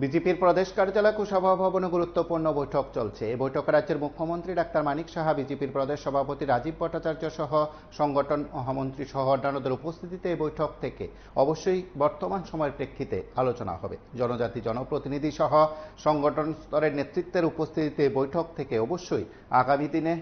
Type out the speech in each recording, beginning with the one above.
বিজেপির প্রদেশ কার্যালয় কুশাভা ভবনে গুরুত্বপূর্ণ বৈঠক চলছে। এই বৈঠকে রাজ্যের মুখ্যমন্ত্রী ডাক্তার মানিক সাহা, বিজেপির প্রদেশ সভাপতি রাজীব ভট্টাচার্য সহ সংগঠন মহামন্ত্রী সহ অন্যান্যদের উপস্থিতিতে এই বৈঠক থেকে অবশ্যই বর্তমান সময়ের প্রেক্ষিতে আলোচনা হবে। জনজাতি জনপ্রতিনিধি সহ সংগঠন স্তরের নেতৃত্বের উপস্থিতিতে এই বৈঠক থেকে অবশ্যই আগামী দিনে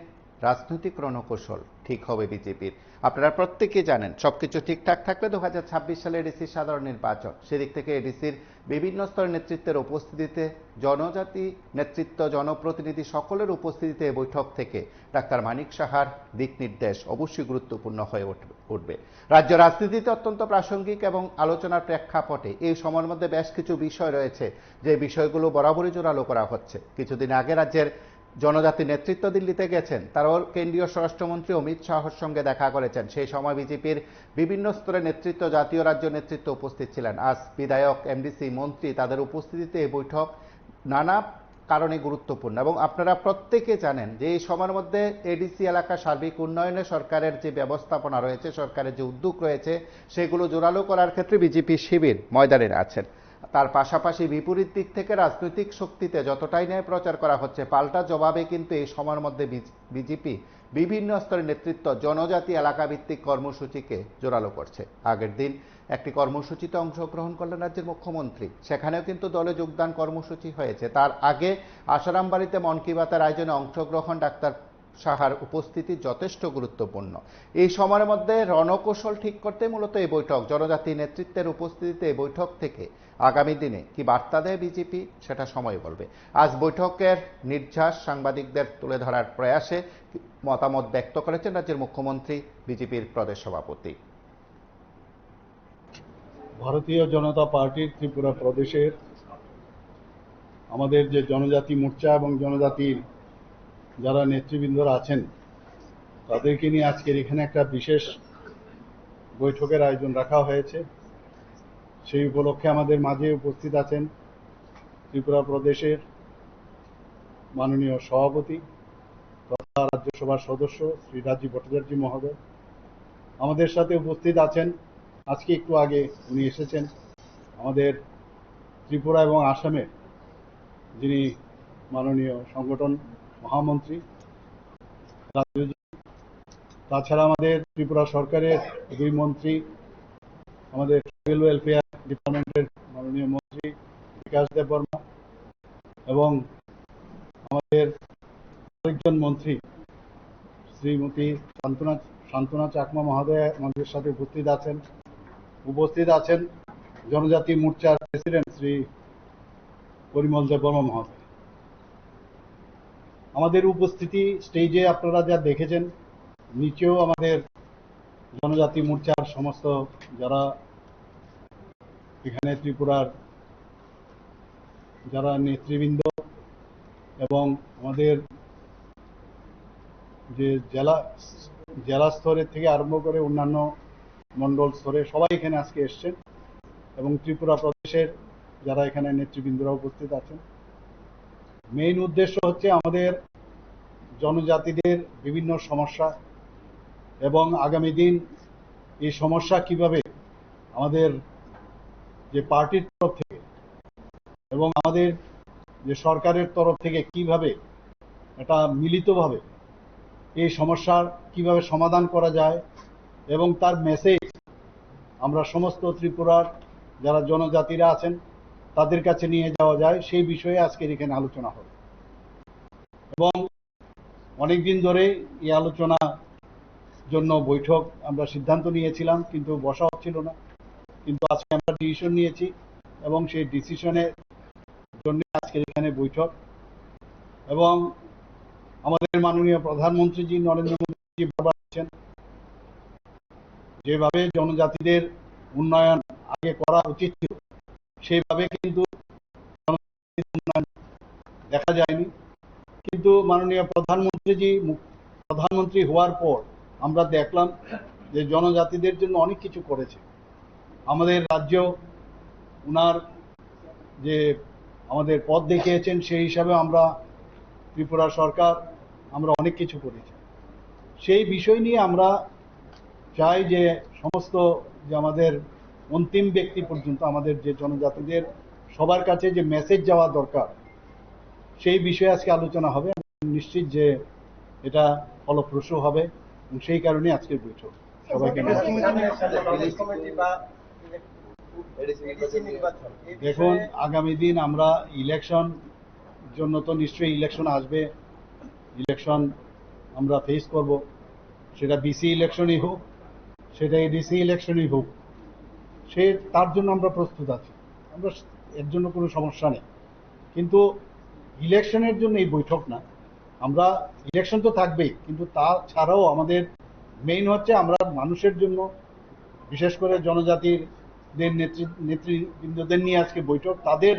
রাজনৈতিক রণকৌশল ঠিক হবে বিজেপির। আপনারা প্রত্যেকে জানেন সবকিছু ঠিকঠাক থাকলে 2026 সালে এডিসির সাধারণ নির্বাচন, সেদিক থেকে এডিসির বিভিন্ন স্তরের নেতৃত্বের উপস্থিতিতে জনজাতি নেতৃত্ব জনপ্রতিনিধি সকলের উপস্থিতিতে এই বৈঠক থেকে ডাক্তার মানিক সাহার দিক নির্দেশ অবশ্যই গুরুত্বপূর্ণ হয়ে উঠবে। রাজ্য রাজনীতিতে অত্যন্ত প্রাসঙ্গিক এবং আলোচনার প্রেক্ষাপটে এই সময়ের মধ্যে বেশ কিছু বিষয় রয়েছে যে বিষয়গুলো বরাবরই জোরালো করা হচ্ছে। কিছুদিন আগে রাজ্যের জনজাতি নেতৃত্ব দিল্লিতে গেছেন, তারাও কেন্দ্রীয় স্বরাষ্ট্রমন্ত্রী অমিত শাহর সঙ্গে দেখা করেছেন। সেই সময় বিজেপির বিভিন্ন স্তরের নেতৃত্ব, জাতীয় রাজ্য নেতৃত্ব উপস্থিত ছিলেন। আজ বিধায়ক, এমডিসি, মন্ত্রী তাদের উপস্থিতিতে এই বৈঠক নানা কারণে গুরুত্বপূর্ণ এবং আপনারা প্রত্যেকে জানেন যে এই সময়ের মধ্যে এডিসি এলাকা সার্বিক উন্নয়নে সরকারের যে ব্যবস্থাপনা রয়েছে, সরকারের যে উদ্যোগ রয়েছে, সেগুলো জোরালো করার ক্ষেত্রে বিজেপি শিবির ময়দানে আছেন। তার পাশাপাশি বিপরীত দিক থেকে রাজনৈতিক শক্তিতে যতটাই ন্যায় প্রচার করা হচ্ছে, পাল্টা জবাবে কিন্তু এই সময়ের মধ্যে বিজেপি বিভিন্ন স্তরের নেতৃত্ব জনজাতি এলাকা ভিত্তিক কর্মসূচিকে জোরালো করছে। আগের দিন একটি কর্মসূচিতে অংশগ্রহণ করলেন রাজ্যের মুখ্যমন্ত্রী, সেখানেও কিন্তু দলে যোগদান কর্মসূচি হয়েছে। তার আগে আসারামবাড়িতে মন কি বাতের আয়োজনে অংশগ্রহণ ডাক্তার সাহার উপস্থিতি যথেষ্ট গুরুত্বপূর্ণ। এই সময়ের মধ্যে রণকৌশল ঠিক করতে মূলত এই বৈঠক, জনজাতি নেতৃত্বের উপস্থিতিতে এই বৈঠক থেকে আগামী দিনে কি বার্তা দেয় বিজেপি, সেটা সময় বলবে। আজ বৈঠকের নির্যাস সাংবাদিকদের তুলে ধরার প্রয়াসে মতামত ব্যক্ত করেছেন রাজ্যের মুখ্যমন্ত্রী, বিজেপির প্রদেশ সভাপতি। ভারতীয় জনতা পার্টির ত্রিপুরা প্রদেশের আমাদের যে জনজাতি মোর্চা এবং জনজাতির যারা নেতৃবৃন্দরা আছেন, তাদেরকে নিয়ে আজকের এখানে একটা বিশেষ বৈঠকের আয়োজন রাখা হয়েছে। সেই উপলক্ষে আমাদের মাঝে উপস্থিত আছেন ত্রিপুরা প্রদেশের মাননীয় সভাপতি তথা রাজ্যসভার সদস্য শ্রী রাজীব ভট্টাচার্য মহোদয়। আমাদের সাথে উপস্থিত আছেন, আজকে একটু আগে উনি এসেছেন, আমাদের ত্রিপুরা এবং আসামের যিনি মাননীয় সংগঠন মহামন্ত্রী রাজ্যজি। তাছাড়া আমাদের ত্রিপুরা সরকারের দুই মন্ত্রী, আমাদের ট্রাইবেল ওয়েলফেয়ার ডিপার্টমেন্টের মাননীয় মন্ত্রী বিকাশ দেববর্মা এবং আমাদের আরেকজন মন্ত্রী শ্রীমতী শান্তনা চাকমা মহোদয় আমাদের সাথে উপস্থিত আছেন জনজাতি মোর্চার প্রেসিডেন্ট শ্রী পরিমল দেববর্মা মহোদয়। আমাদের উপস্থিতি স্টেজে আপনারা যা দেখেছেন, নিচেও আমাদের জনজাতি মোর্চার সমস্ত যারা এখানে ত্রিপুরার যারা নেতৃবৃন্দ এবং আমাদের যে জেলা স্তরের থেকে আরম্ভ করে অন্যান্য মন্ডল স্তরে সবাই এখানে আজকে এসছেন এবং ত্রিপুরা প্রদেশের যারা এখানে নেতৃবৃন্দরা উপস্থিত আছেন। মেইন উদ্দেশ্য হচ্ছে আমাদের জনজাতিদের বিভিন্ন সমস্যা এবং আগামী দিন এই সমস্যা কিভাবে আমাদের যে পার্টির তরফ থেকে এবং আমাদের যে সরকারের তরফ থেকে কিভাবে এটা মিলিতভাবে এই সমস্যার কিভাবে সমাধান করা যায় এবং তার মেসেজ আমরা সমস্ত ত্রিপুরার যারা জনজাতিরা আছেন তাদের কাছে নিয়ে যাওয়া যায়, সেই বিষয়ে আজকের এখানে আলোচনা হবে। এবং অনেকদিন ধরে এই আলোচনা জন্য বৈঠক আমরা সিদ্ধান্ত নিয়েছিলাম, কিন্তু বসা হচ্ছিল না, কিন্তু আজকে আমরা ডিসিশন নিয়েছি এবং সেই ডিসিশনের জন্য আজকের এখানে বৈঠক। এবং আমাদের মাননীয় প্রধানমন্ত্রীজি নরেন্দ্র মোদীজি বারবার বলছেন যেভাবে জনজাতিদের উন্নয়ন আগে করা উচিত ছিল সেইভাবে কিন্তু উন্নয়ন দেখা যায়নি। কিন্তু মাননীয় প্রধানমন্ত্রী হওয়ার পর আমরা দেখলাম যে জনজাতিদের জন্য অনেক কিছু করেছে। আমাদের রাজ্য উনার যে আমাদের পথ দেখিয়েছেন, সেই হিসাবে আমরা ত্রিপুরা সরকার আমরা অনেক কিছু করেছি। সেই বিষয় নিয়ে আমরা চাই যে সমস্ত যে আমাদের অন্তিম ব্যক্তি পর্যন্ত আমাদের যে জনজাতিদের সবার কাছে যে মেসেজ যাওয়া দরকার সেই বিষয়ে আজকে আলোচনা হবে। আমি নিশ্চিত যে এটা ফলপ্রসূ হবে এবং সেই কারণে আজকের বৈঠক। সবাইকে দেখুন, আগামী দিন আমরা ইলেকশন জন্য তো নিশ্চয়ই ইলেকশন আসবে, ইলেকশন আমরা ফেস করব, সেটা বিসি ইলেকশনই হোক, সেটা এডিসি ইলেকশনই হোক, তার জন্য আমরা প্রস্তুত আছি, আমরা এর জন্য কোনো সমস্যা নেই। কিন্তু ইলেকশনের জন্য এই বৈঠক না, আমরা ইলেকশন তো থাকবেই, কিন্তু তা ছাড়াও আমাদের মেইন হচ্ছে আমরা মানুষের জন্য, বিশেষ করে জনজাতির নেতৃবৃন্দদের নিয়ে আজকে বৈঠক, তাদের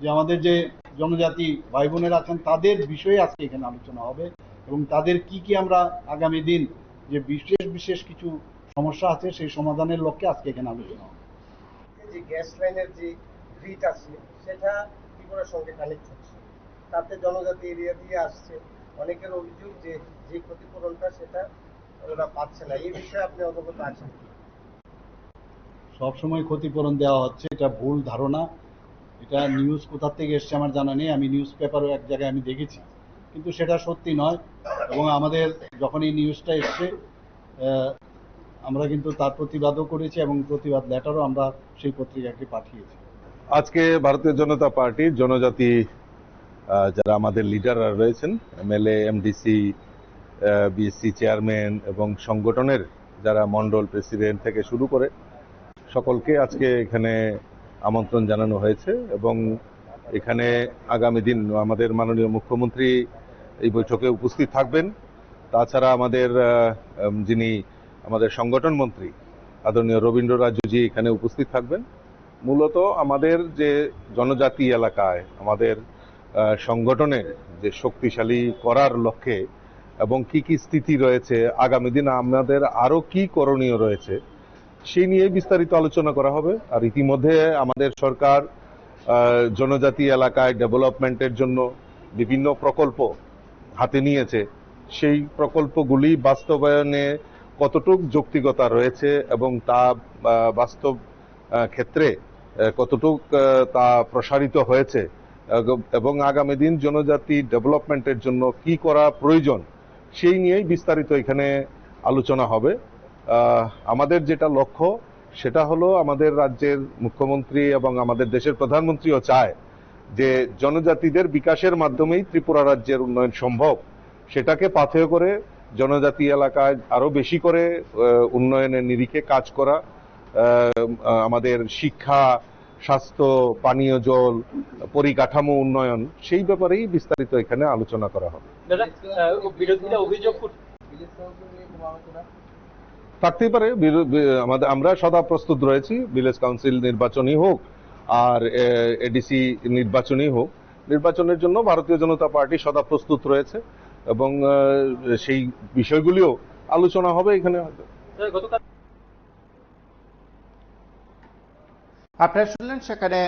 যে আমাদের যে জনজাতি ভাই বোনেরা আছেন তাদের বিষয়ে আজকে এখানে আলোচনা হবে এবং তাদের কি আমরা আগামী দিন যে বিশেষ কিছু সমস্যা আছে সেই সমাধানের লক্ষ্যে আজকে এখানে আলোচনা হবে। যে গ্যাস লাইনের যে গ্রিড আছে সেটা ত্রিপুরার সঙ্গে কানেক্ট হচ্ছে, তাতে জনজাতি এরিয়া দিয়ে আসছে, অনেকের অভিযোগ যে ক্ষতিপূরণটা সেটা ওরা পাচ্ছে না। এই বিষয়ে আপনি অবগত আছেন? সবসময় ক্ষতিপূরণ দেওয়া হচ্ছে, এটা ভুল ধারণা। এটা নিউজ কোথা থেকে এসছে আমার জানা নেই, আমি নিউজ পেপারও এক জায়গায় আমি দেখেছি, কিন্তু সেটা সত্যি নয়। এবং আমাদের যখন এই নিউজটা এসছে আমরা কিন্তু তার প্রতিবাদও করেছি এবং প্রতিবাদ লেটারও আমরা সেই পত্রিকাকে পাঠিয়েছি। আজকে ভারতীয় জনতা পার্টির জনজাতি যারা আমাদের লিডাররা রয়েছেন, এমএলএ, এমডিসি, বিএসসি চেয়ারম্যান এবং সংগঠনের যারা মন্ডল প্রেসিডেন্ট থেকে শুরু করে সকলকে আজকে এখানে আমন্ত্রণ জানানো হয়েছে এবং এখানে আগামী দিন আমাদের মাননীয় মুখ্যমন্ত্রী এই বৈঠকে উপস্থিত থাকবেন। তাছাড়া আমাদের যিনি আমাদের সংগঠন মন্ত্রী আদরণীয় রবীন্দ্র রাজুজি এখানে উপস্থিত থাকবেন। মূলত আমাদের যে জনজাতি এলাকায় আমাদের সংগঠনের যে শক্তিশালী করার লক্ষ্যে এবং কি স্থিতি রয়েছে, আগামী দিন আমাদের আরো কি করণীয় রয়েছে সেই নিয়ে বিস্তারিত আলোচনা করা হবে। আর ইতিমধ্যে আমাদের সরকার জনজাতি এলাকায় ডেভেলপমেন্টের জন্য বিভিন্ন প্রকল্প হাতে নিয়েছে। সেই প্রকল্পগুলি বাস্তবায়নে কতটুক যৌক্তিকতা রয়েছে এবং তা বাস্তব ক্ষেত্রে কতটুক তা প্রসারিত হয়েছে এবং আগামী দিন জনজাতি ডেভেলপমেন্টের জন্য কি করা প্রয়োজন সেই নিয়েই বিস্তারিত এখানে আলোচনা হবে। আমাদের যেটা লক্ষ্য সেটা হলো আমাদের রাজ্যের মুখ্যমন্ত্রী এবং আমাদের দেশের প্রধানমন্ত্রীও চায় যে জনজাতিদের বিকাশের মাধ্যমেই ত্রিপুরা রাজ্যের উন্নয়ন সম্ভব। সেটাকে পাথেয় করে জনজাতি এলাকায় আরো বেশি করে উন্নয়নের নিরিখে কাজ করা, আমাদের শিক্ষা, স্বাস্থ্য, পানীয় জল, পরিকাঠামো উন্নয়ন, সেই ব্যাপারেই বিস্তারিত এখানে আলোচনা করা হবে। বিরোধীরা অভিযোগ থাকতেই পারে, আমরা সদা প্রস্তুত রয়েছি। ভিলেজ কাউন্সিল নির্বাচনই হোক আর এডিসি নির্বাচনই হোক, নির্বাচনের জন্য ভারতীয় জনতা পার্টি সদা প্রস্তুত রয়েছে এবং সেই বিষয়গুলিও আলোচনা হবে এখানে। আপনারা শুনলেন সেখানে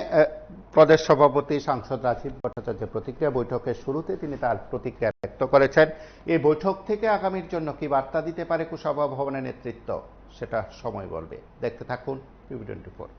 প্রদেশ সভাপতি সাংসদ রাজীব ভট্টাচার্যের প্রতিক্রিয়া। বৈঠকের শুরুতে তিনি তার প্রতিক্রিয়া ব্যক্ত করেছেন। এই বৈঠক থেকে আগামীর জন্য কি বার্তা দিতে পারে কুশাভাব ভবনের নেতৃত্ব, সেটা সময় বলবে। দেখতে থাকুন টিভি 24।